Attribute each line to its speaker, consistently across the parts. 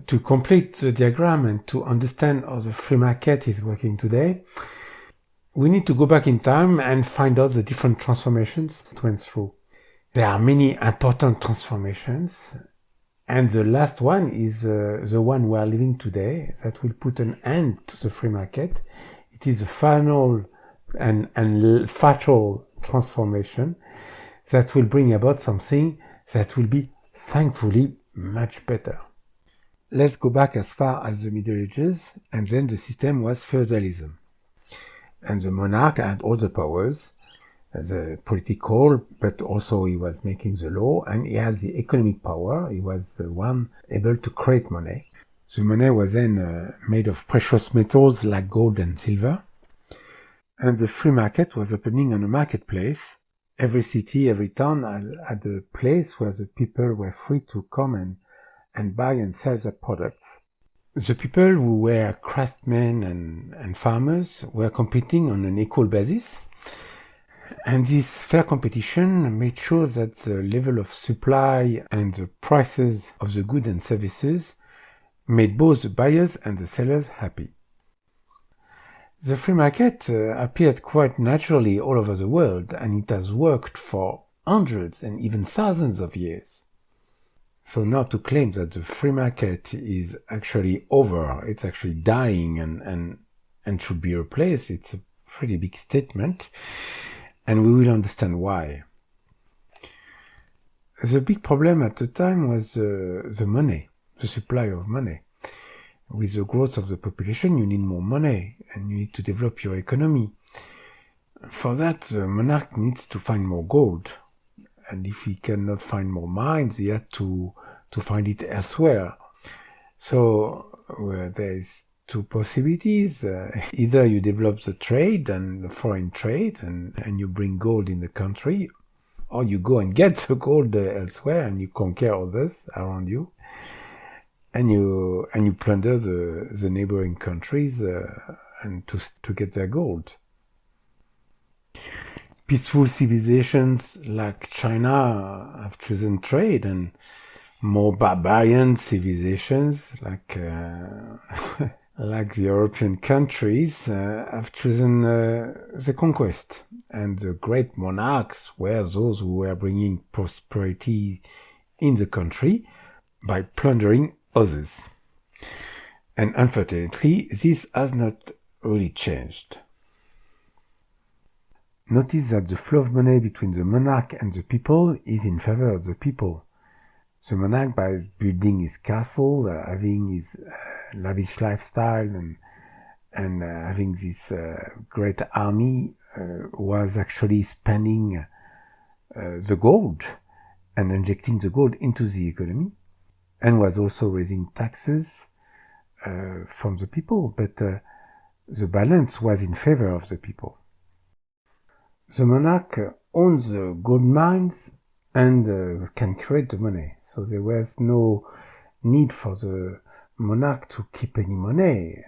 Speaker 1: To complete the diagram and to understand how the free market is working today, we need to go back in time and find out the different transformations it went through. There are many important transformations, and the last one is the one we are living today that will put an end to the free market. It is a final and fatal transformation that will bring about something that will be, thankfully, much better. Let's go back as far as the Middle Ages, and then the system was feudalism. And the monarch had all the powers, the political, but also he was making the law, and he has the economic power. He was the one able to create money. The money was then made of precious metals like gold and silver. And the free market was opening on a marketplace. Every city, every town had a place where the people were free to come and buy and sell their products. The people who were craftsmen and farmers were competing on an equal basis. And this fair competition made sure that the level of supply and the prices of the goods and services made both the buyers and the sellers happy. The free market appeared quite naturally all over the world, and it has worked for hundreds and even thousands of years. So now to claim that the free market is actually over, it's actually dying and should be replaced, it's a pretty big statement, and we will understand why. The big problem at the time was the money, the supply of money. With the growth of the population, you need more money, and you need to develop your economy. For that, the monarch needs to find more gold. And if he cannot find more mines, he had to find it elsewhere. So there is two possibilities. Either you develop the trade and the foreign trade and you bring gold in the country, or you go and get the gold elsewhere and you conquer others around you. And you plunder the neighboring countries and to get their gold. Peaceful civilizations like China have chosen trade, and more barbarian civilizations like like the European countries have chosen the conquest. And the great monarchs were those who were bringing prosperity in the country by plundering others. And unfortunately, this has not really changed. Notice that the flow of money between the monarch and the people is in favor of the people. The monarch, by building his castle, having his lavish lifestyle and having this great army, was actually spending the gold and injecting the gold into the economy, and was also raising taxes from the people, but the balance was in favor of the people. The monarch owns the gold mines and can create the money, so there was no need for the monarch to keep any money.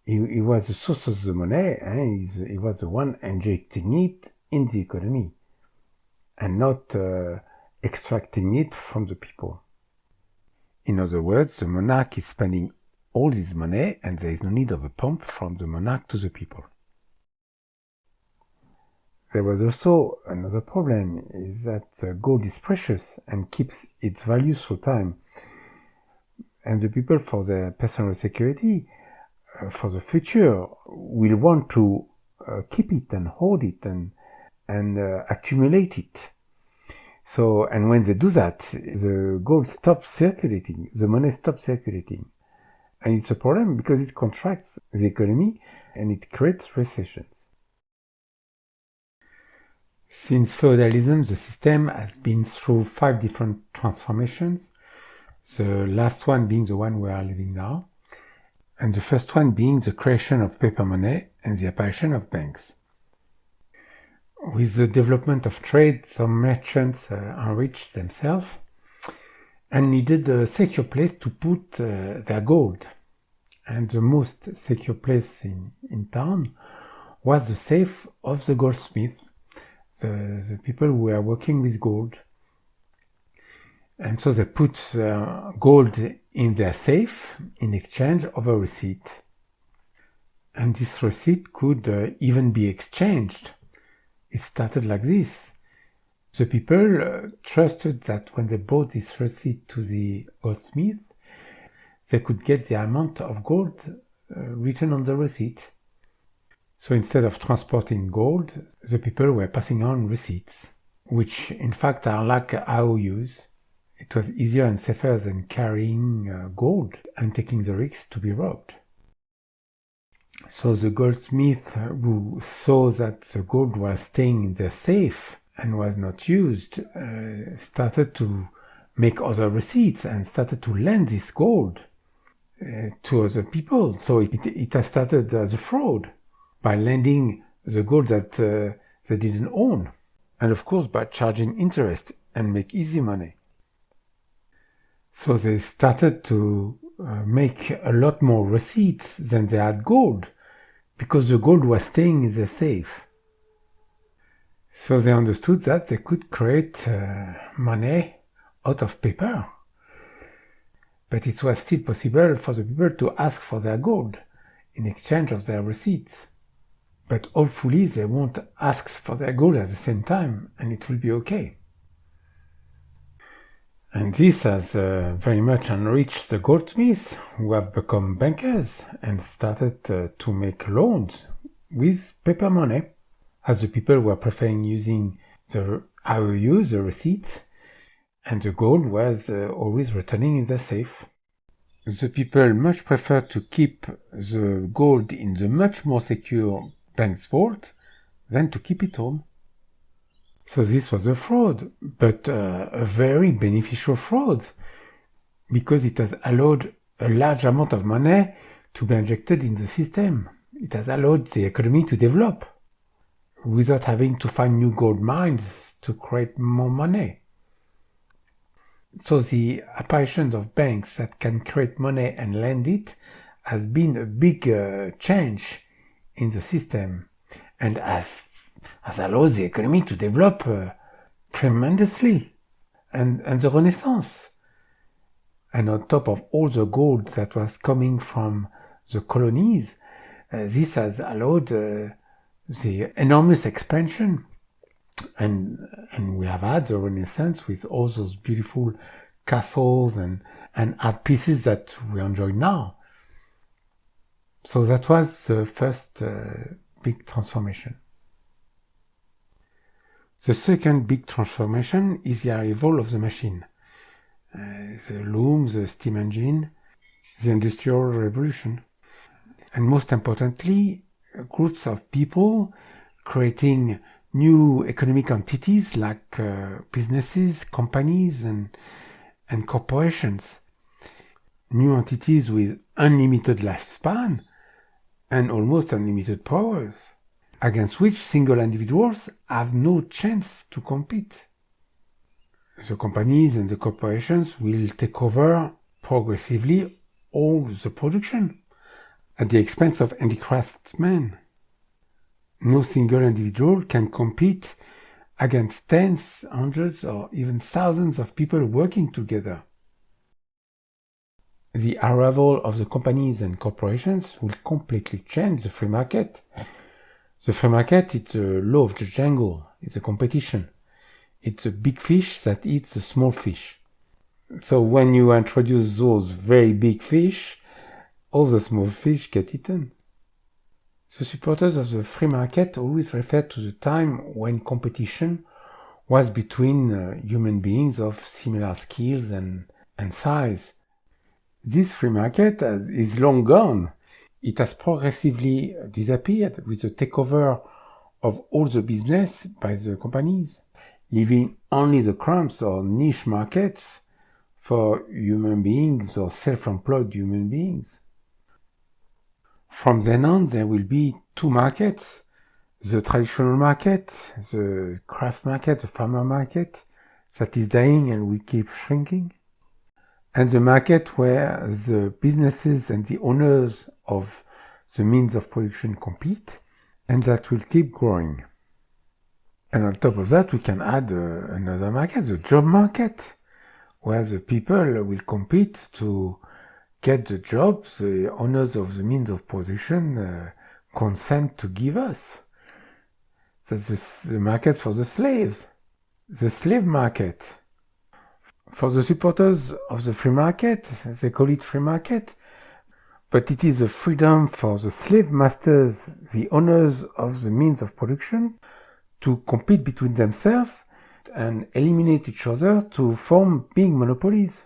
Speaker 1: He was the source of the money, and he was the one injecting it in the economy, and not extracting it from the people. In other words, the monarch is spending all his money, and there is no need of a pump from the monarch to the people. There was also another problem, is that gold is precious and keeps its value through time. And the people, for their personal security, for the future, will want to keep it and hold it and accumulate it. So, and when they do that, the gold stops circulating, the money stops circulating. And it's a problem because it contracts the economy and it creates recessions. Since feudalism, the system has been through 5 different transformations, the last one being the one we are living now, and the first one being the creation of paper money and the apparition of banks. With the development of trade, some merchants enriched themselves and needed a secure place to put their gold. And the most secure place in town was the safe of the goldsmith, the people who were working with gold. And so they put gold in their safe in exchange of a receipt. And this receipt could even be exchanged. It started like this. The people trusted that when they bought this receipt to the goldsmith, they could get the amount of gold written on the receipt. So instead of transporting gold, the people were passing on receipts, which in fact are like IOUs. It was easier and safer than carrying gold and taking the risk to be robbed. So the goldsmith who saw that the gold was staying in their safe and was not used started to make other receipts and started to lend this gold to other people. So it has started as a fraud by lending the gold that they didn't own. And of course by charging interest and make easy money. So they started to make a lot more receipts than they had gold, because the gold was staying in their safe. So they understood that they could create money out of paper. But it was still possible for the people to ask for their gold in exchange of their receipts. But hopefully they won't ask for their gold at the same time, and it will be okay. And this has very much enriched the goldsmiths, who have become bankers and started to make loans with paper money, as the people were preferring using the IOUs, the receipts, and the gold was always returning in the safe. The people much prefer to keep the gold in the much more secure bank's vault than to keep it home. So this was a fraud, but a very beneficial fraud, because it has allowed a large amount of money to be injected in the system. It has allowed the economy to develop without having to find new gold mines to create more money. So the apparition of banks that can create money and lend it has been a big change in the system, and has allowed the economy to develop tremendously, and the Renaissance. And on top of all the gold that was coming from the colonies, this has allowed the enormous expansion. And we have had the Renaissance with all those beautiful castles and art pieces that we enjoy now. So that was the first big transformation. The second big transformation is the arrival of the machine. The loom, the steam engine, the Industrial Revolution. And most importantly, groups of people creating new economic entities like businesses, companies, and corporations. New entities with unlimited lifespan and almost unlimited powers, against which single individuals have no chance to compete. The companies and the corporations will take over progressively all the production at the expense of handicraftsmen. No single individual can compete against tens, hundreds, or even thousands of people working together. The arrival of the companies and corporations will completely change the free market. The free market is the law of the jungle. It's a competition. It's a big fish that eats the small fish. So when you introduce those very big fish, all the small fish get eaten. The supporters of the free market always refer to the time when competition was between human beings of similar skills and size. This free market is long gone. It has progressively disappeared with the takeover of all the business by the companies, leaving only the crumbs or niche markets for human beings or self-employed human beings. From then on, there will be two markets: the traditional market, the craft market, the farmer market, that is dying and will keep shrinking, and the market where the businesses and the owners of the means of production compete, and that will keep growing. And on top of that, we can add another market, the job market, where the people will compete to get the jobs the owners of the means of production consent to give us. That's the market for the slaves, the slave market. For the supporters of the free market, they call it free market, but it is a freedom for the slave masters, the owners of the means of production, to compete between themselves and eliminate each other to form big monopolies.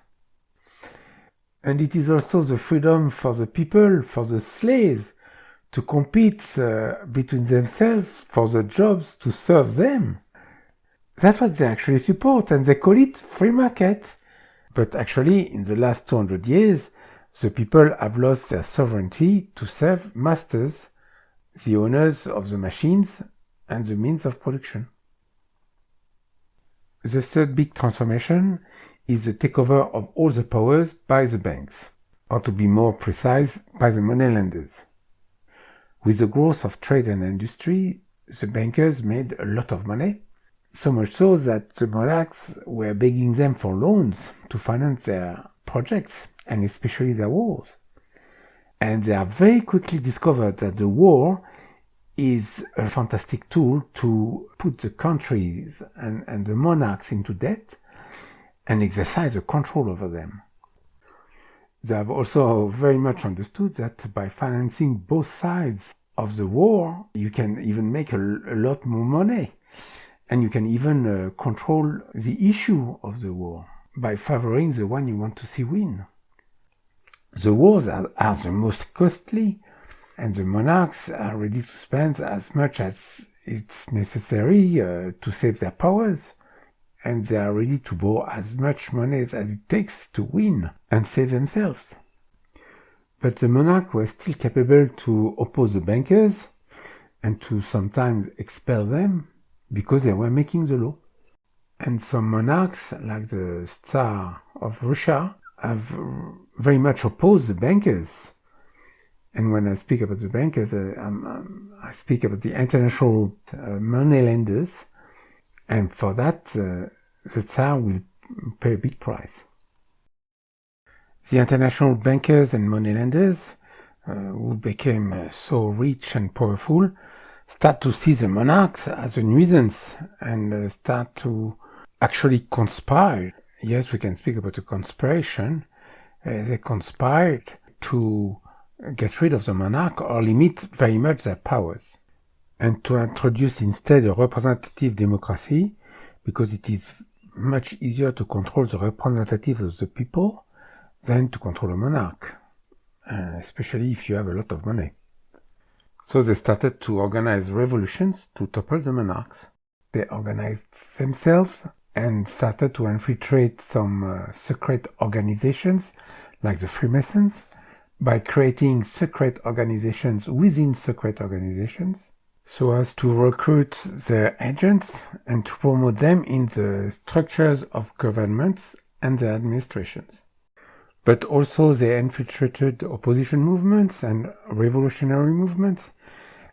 Speaker 1: And it is also the freedom for the people, for the slaves, to compete between themselves for the jobs to serve them. That's what they actually support, and they call it free market. But actually, in the last 200 years, the people have lost their sovereignty to serve masters, the owners of the machines and the means of production. The third big transformation is the takeover of all the powers by the banks, or to be more precise, by the moneylenders. With the growth of trade and industry, the bankers made a lot of money, so much so that the monarchs were begging them for loans to finance their projects, and especially their wars. And they have very quickly discovered that the war is a fantastic tool to put the countries and the monarchs into debt and exercise a control over them. They have also very much understood that by financing both sides of the war, you can even make a lot more money. And you can even control the issue of the war by favoring the one you want to see win. The wars are the most costly, and the monarchs are ready to spend as much as it's necessary to save their powers. And they are ready to borrow as much money as it takes to win and save themselves. But the monarch was still capable to oppose the bankers and to sometimes expel them because they were making the law. And some monarchs, like the Tsar of Russia, have very much opposed the bankers. And when I speak about the bankers, I speak about the international moneylenders. And for that, the Tsar will pay a big price. The international bankers and moneylenders, who became so rich and powerful, start to see the monarchs as a nuisance and start to actually conspire. Yes, we can speak about a conspiration. They conspired to get rid of the monarch or limit very much their powers, and to introduce instead a representative democracy, because it is much easier to control the representative of the people than to control a monarch, especially if you have a lot of money. So they started to organize revolutions to topple the monarchs. They organized themselves and started to infiltrate some secret organizations like the Freemasons by creating secret organizations within secret organizations, so as to recruit their agents and to promote them in the structures of governments and the administrations. But also they infiltrated opposition movements and revolutionary movements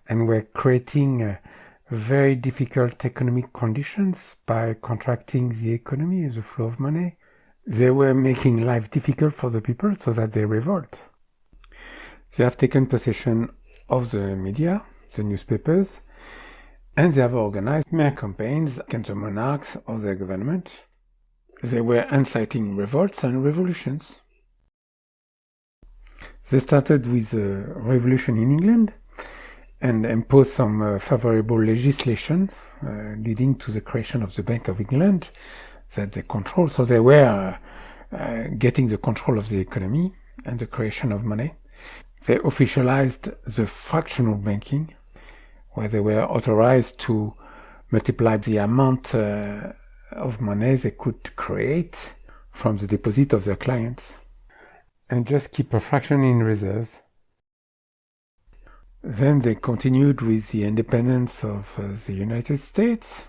Speaker 1: and were creating very difficult economic conditions by contracting the economy, the flow of money. They were making life difficult for the people so that they revolt. They have taken possession of the media, the newspapers, and they have organized smear campaigns against the monarchs or their government. They were inciting revolts and revolutions. They started with a revolution in England and imposed some favorable legislation leading to the creation of the Bank of England that they controlled. So they were getting the control of the economy and the creation of money. They officialized the fractional banking, where they were authorized to multiply the amount of money they could create from the deposit of their clients, and just keep a fraction in reserves. Then they continued with the independence of the United States,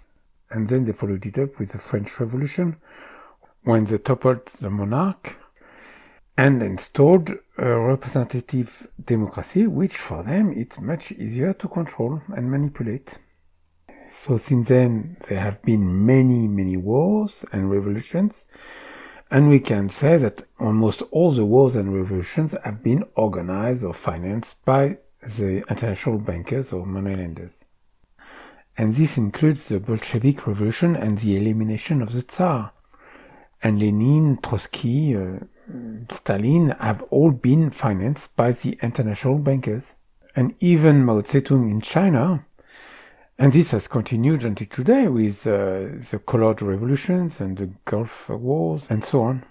Speaker 1: and then they followed it up with the French Revolution, when they toppled the monarch and installed a representative democracy, which for them it's much easier to control and manipulate. So since then there have been many wars and revolutions, And we can say that almost all the wars and revolutions have been organized or financed by the international bankers or moneylenders. And this includes the Bolshevik Revolution and the elimination of the Tsar. And Lenin, Trotsky, Stalin have all been financed by the international bankers. And even Mao Zedong in China, and this has continued until today with the colored revolutions and the Gulf Wars and so on.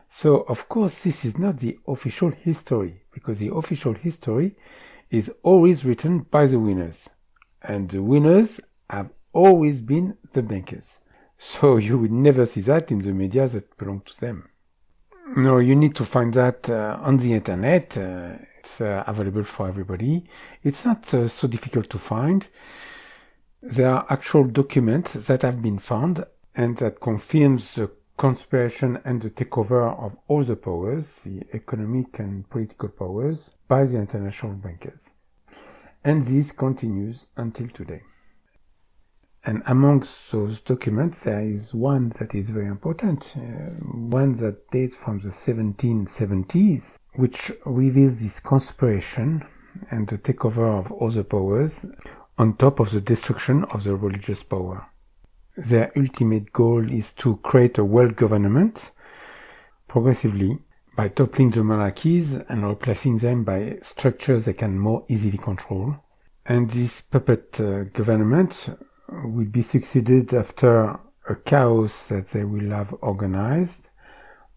Speaker 1: So, of course, this is not the official history, because the official history is always written by the winners. And the winners have always been the bankers. So you will never see that in the media that belong to them. No, you need to find that on the internet. It's available for everybody. It's not so difficult to find. There are actual documents that have been found and that confirms the conspiration and the takeover of all the powers, the economic and political powers, by the international bankers. And this continues until today. And amongst those documents, there is one that is very important, one that dates from the 1770s, which reveals this conspiration and the takeover of other powers on top of the destruction of the religious power. Their ultimate goal is to create a world government progressively by toppling the monarchies and replacing them by structures they can more easily control. And this puppet government will be succeeded after a chaos that they will have organized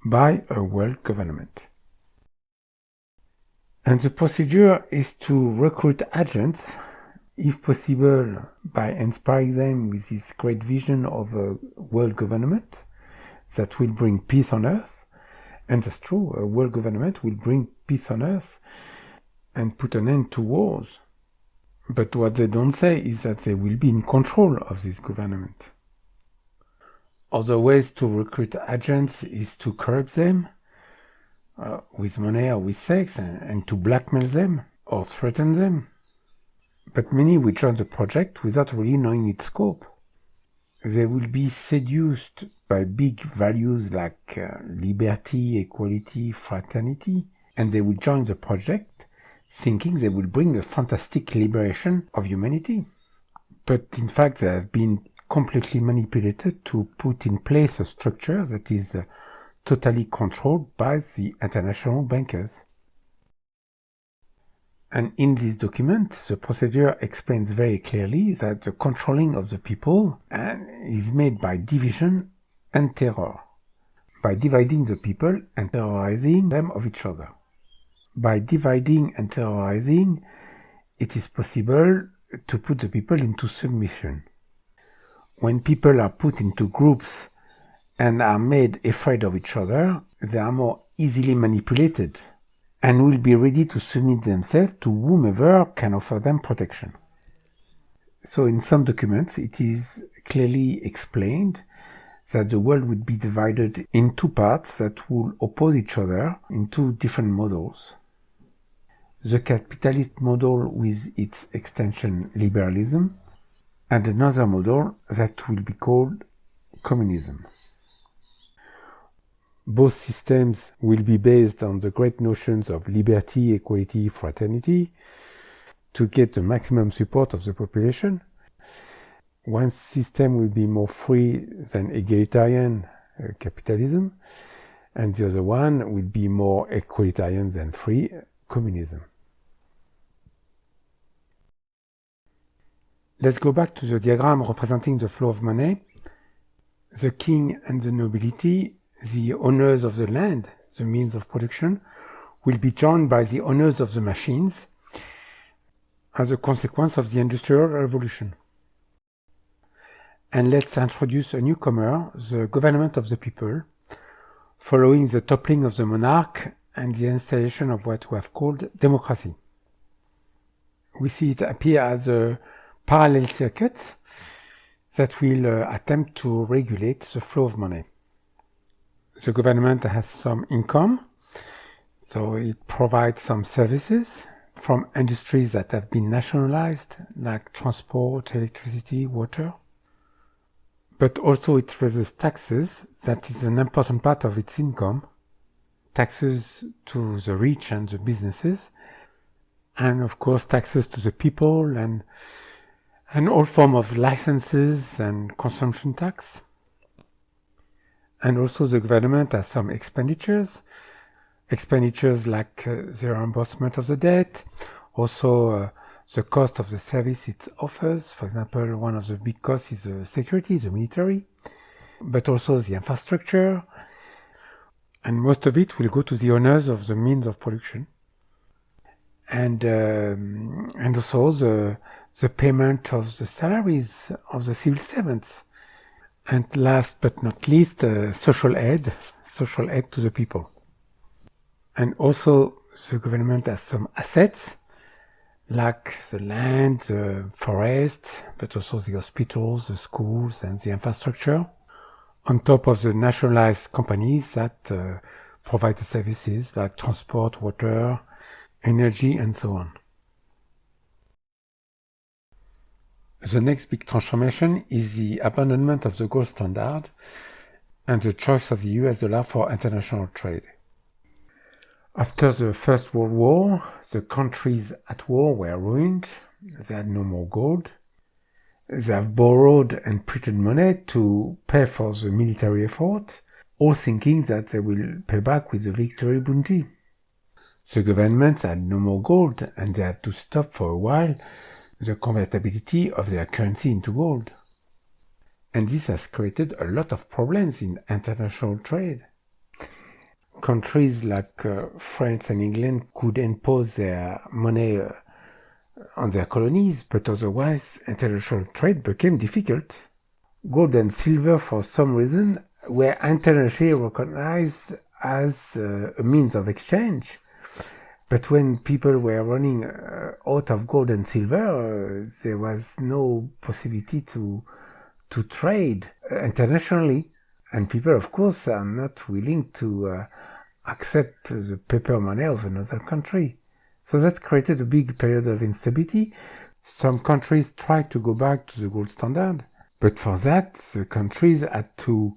Speaker 1: by a world government. And the procedure is to recruit agents, if possible, by inspiring them with this great vision of a world government that will bring peace on earth. And that's true, a world government will bring peace on earth and put an end to wars. But what they don't say is that they will be in control of this government. Other ways to recruit agents is to corrupt them with money or with sex and to blackmail them or threaten them. But many will join the project without really knowing its scope. They will be seduced by big values like liberty, equality, fraternity, and they will join the project thinking they will bring a fantastic liberation of humanity. But in fact, they have been completely manipulated to put in place a structure that is totally controlled by the international bankers. And in this document, the procedure explains very clearly that the controlling of the people is made by division and terror, by dividing the people and terrorizing them of each other. By dividing and terrorizing, it is possible to put the people into submission. When people are put into groups and are made afraid of each other, they are more easily manipulated and will be ready to submit themselves to whomever can offer them protection. So in some documents, it is clearly explained that the world would be divided in two parts that will oppose each other in two different models. The capitalist model with its extension liberalism, and another model that will be called communism. Both systems will be based on the great notions of liberty, equality, fraternity to get the maximum support of the population. One system will be more free than egalitarian capitalism, and the other one will be more equalitarian than free communism. Let's go back to the diagram representing the flow of money. The king and the nobility, the owners of the land, the means of production, will be joined by the owners of the machines as a consequence of the Industrial Revolution. And let's introduce a newcomer, the government of the people, following the toppling of the monarch and the installation of what we have called democracy. We see it appear as a parallel circuit that will attempt to regulate the flow of money. The government has some income, so it provides some services from industries that have been nationalized, like transport, electricity, water. but also it raises taxes. That is an important part of its income. Taxes to the rich and the businesses, and of course taxes to the people, and all form of licenses and consumption tax. And also the government has some expenditures like the reimbursement of the debt, also the cost of the service it offers. For example, one of the big costs is the security, the military, but also the infrastructure, and most of it will go to the owners of the means of production. And also the payment of the salaries of the civil servants. And last but not least, social aid to the people. And also the government has some assets, like the land, the forest, but also the hospitals, the schools, and the infrastructure, on top of the nationalized companies that provide the services like transport, water, energy, and so on. The next big transformation is the abandonment of the gold standard and the choice of the US dollar for international trade. After the First World War, the countries at war were ruined. They had no more gold. They have borrowed and printed money to pay for the military effort, all thinking that they will pay back with the victory bounty. The governments had no more gold, and they had to stop for a while the convertibility of their currency into gold. And this has created a lot of problems in international trade. Countries like France and England could impose their money on their colonies, but otherwise international trade became difficult. Gold and silver, for some reason, were internationally recognized as a means of exchange. But when people were running out of gold and silver, there was no possibility to trade internationally. And people, of course, are not willing to accept the paper money of another country. So that created a big period of instability. Some countries tried to go back to the gold standard, but for that, the countries had to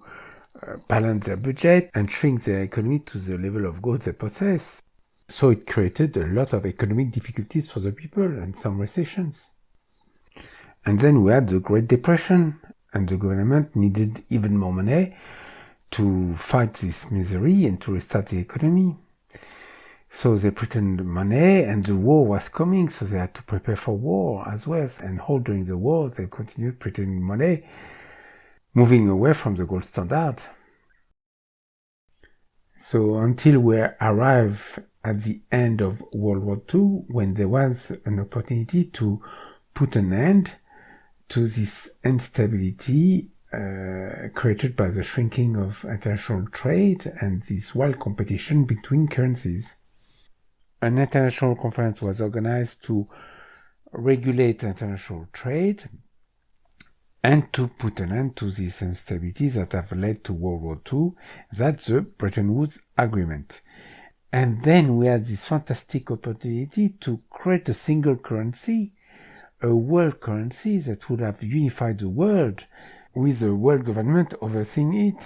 Speaker 1: balance their budget and shrink their economy to the level of gold they possess. So it created a lot of economic difficulties for the people and some recessions. And then we had the Great Depression, and the government needed even more money to fight this misery and to restart the economy. So they printed money, and the war was coming, so they had to prepare for war as well. And all during the war, they continued printing money, moving away from the gold standard. So until we arrive at the end of World War II, when there was an opportunity to put an end to this instability created by the shrinking of international trade and this wild competition between currencies. An international conference was organized to regulate international trade and to put an end to these instabilities that have led to World War II. That's the Bretton Woods Agreement. And then we had this fantastic opportunity to create a single currency, a world currency that would have unified the world with the world government overseeing it.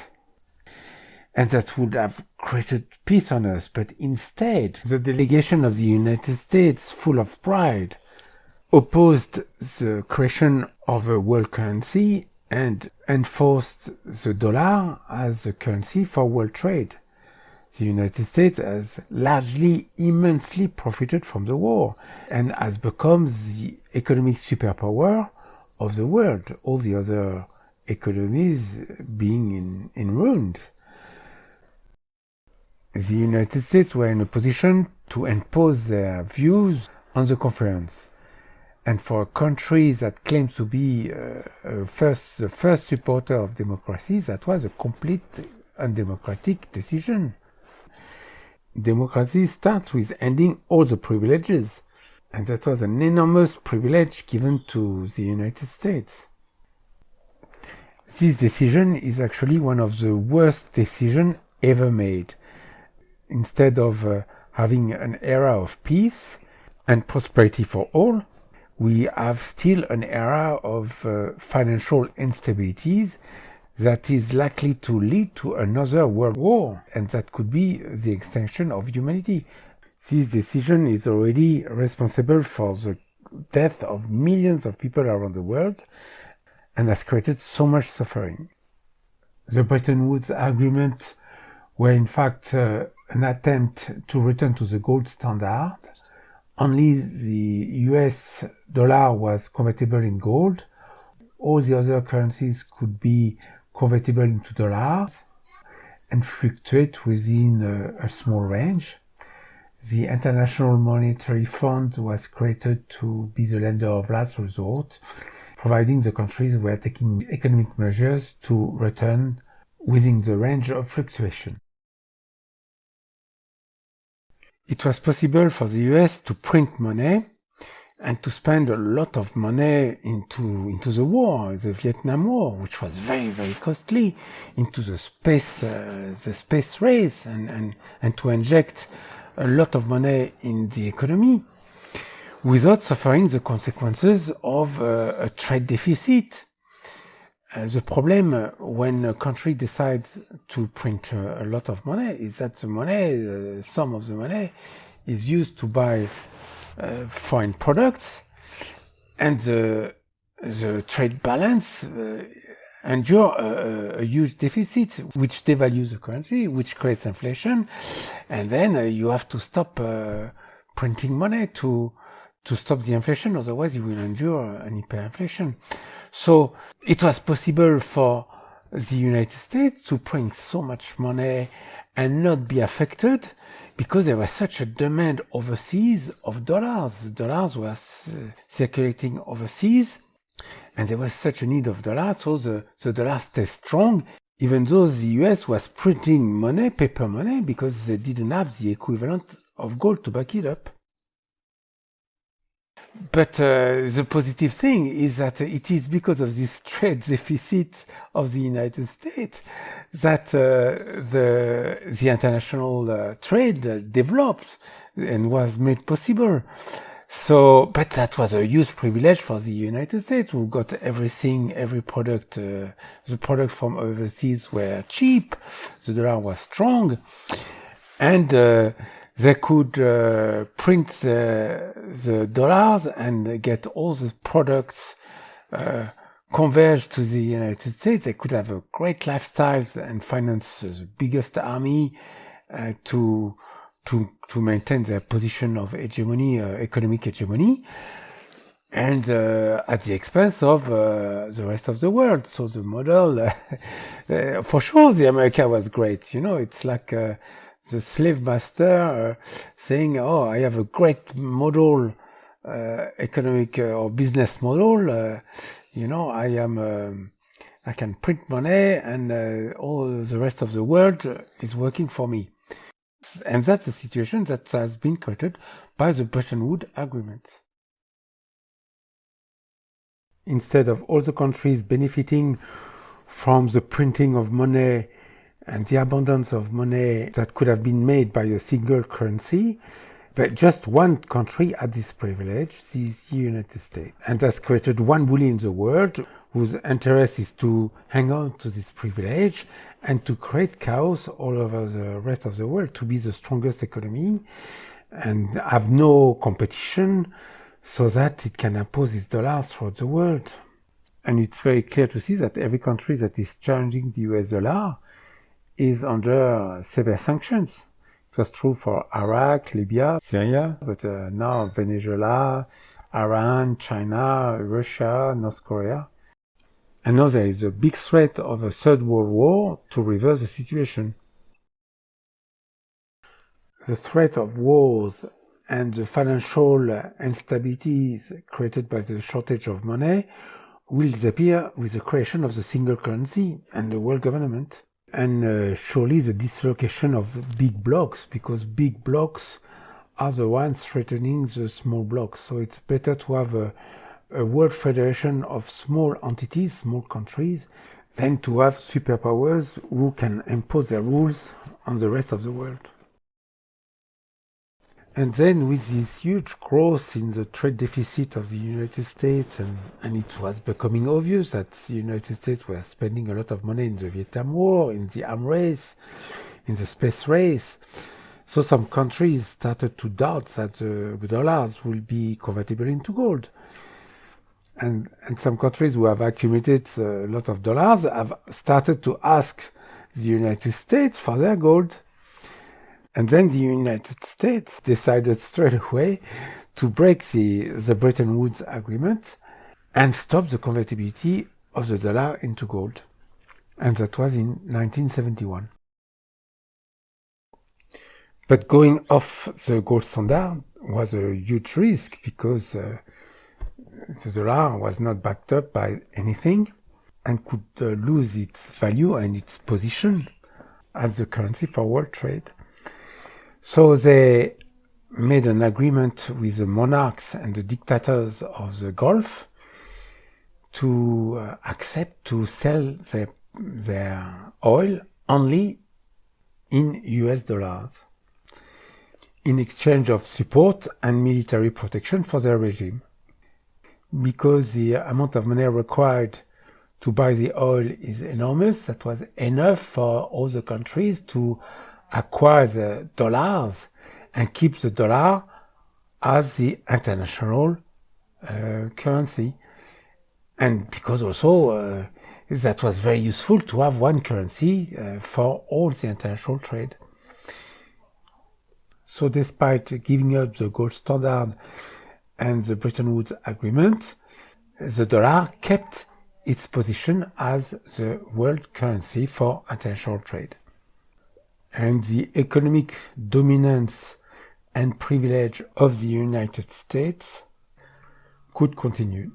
Speaker 1: And that would have created peace on Earth. But instead, the delegation of the United States, full of pride, opposed the creation of a world currency and enforced the dollar as the currency for world trade. The United States has largely, immensely profited from the war and has become the economic superpower of the world, all the other economies being in ruin. The United States were in a position to impose their views on the conference. And for a country that claims to be the first supporter of democracy, that was a complete undemocratic decision. Democracy starts with ending all the privileges, and that was an enormous privilege given to the United States. This decision is actually one of the worst decisions ever made. Instead of having an era of peace and prosperity for all, we have still an era of financial instabilities that is likely to lead to another world war, and that could be the extinction of humanity. This decision is already responsible for the death of millions of people around the world and has created so much suffering. The Bretton Woods Agreement were in fact an attempt to return to the gold standard. Only the US dollar was convertible in gold. All the other currencies could be convertible into dollars and fluctuate within a small range. The International Monetary Fund was created to be the lender of last resort, providing the countries were taking economic measures to return within the range of fluctuation. It was possible for the US to print money and to spend a lot of money into the war, the Vietnam War, which was very, very costly, into the space race, and to inject a lot of money in the economy without suffering the consequences of a trade deficit. The problem when a country decides to print a lot of money is that the money, some of the money, is used to buy foreign products, and the trade balance endure a huge deficit, which devalues the currency, which creates inflation, and then you have to stop printing money to stop the inflation, otherwise you will endure an hyperinflation. So it was possible for the United States to print so much money and not be affected because there was such a demand overseas of dollars. Dollars were circulating overseas and there was such a need of dollars, so the dollar stayed strong, even though the US was printing money, paper money, because they didn't have the equivalent of gold to back it up. But the positive thing is that it is because of this trade deficit of the United States that the international trade developed and was made possible. So, but that was a huge privilege for the United States, who got everything, every product, the product from overseas were cheap, the dollar was strong, and they could print the dollars and get all the products converged to the United States. They could have a great lifestyle and finance the biggest army to maintain their position of hegemony, economic hegemony, and at the expense of the rest of the world. So the model, for sure, the America was great. You know, it's like the slave master saying, "Oh, I have a great model, economic or business model. You know, I can print money, and all the rest of the world is working for me." And that's a situation that has been created by the Bretton Woods Agreement. Instead of all the countries benefiting from the printing of money and the abundance of money that could have been made by a single currency, but just one country had this privilege, the United States. And that's created one bully in the world whose interest is to hang on to this privilege and to create chaos all over the rest of the world, to be the strongest economy and have no competition so that it can impose its dollars throughout the world. And it's very clear to see that every country that is challenging the US dollar is under severe sanctions. It was true for Iraq, Libya, Syria, but now Venezuela, Iran, China, Russia, North Korea. And now there is a big threat of a third world war to reverse the situation. The threat of wars and the financial instabilities created by the shortage of money will disappear with the creation of the single currency and the world government. And surely the dislocation of big blocks, because big blocks are the ones threatening the small blocks. So it's better to have a world federation of small entities, small countries, than to have superpowers who can impose their rules on the rest of the world. And then with this huge growth in the trade deficit of the United States, and it was becoming obvious that the United States were spending a lot of money in the Vietnam War, in the arms race, in the space race. So some countries started to doubt that the dollars will be convertible into gold. And some countries who have accumulated a lot of dollars have started to ask the United States for their gold. And then the United States decided straight away to break the Bretton Woods Agreement and stop the convertibility of the dollar into gold. And that was in 1971. But going off the gold standard was a huge risk because the dollar was not backed up by anything and could lose its value and its position as the currency for world trade. So they made an agreement with the monarchs and the dictators of the Gulf to accept to sell their oil only in US dollars in exchange of support and military protection for their regime. Because the amount of money required to buy the oil is enormous, that was enough for all the countries to acquire the dollars and keep the dollar as the international currency. And because also that was very useful to have one currency for all the international trade. So despite giving up the gold standard and the Bretton Woods Agreement, the dollar kept its position as the world currency for international trade. And the economic dominance and privilege of the United States could continue.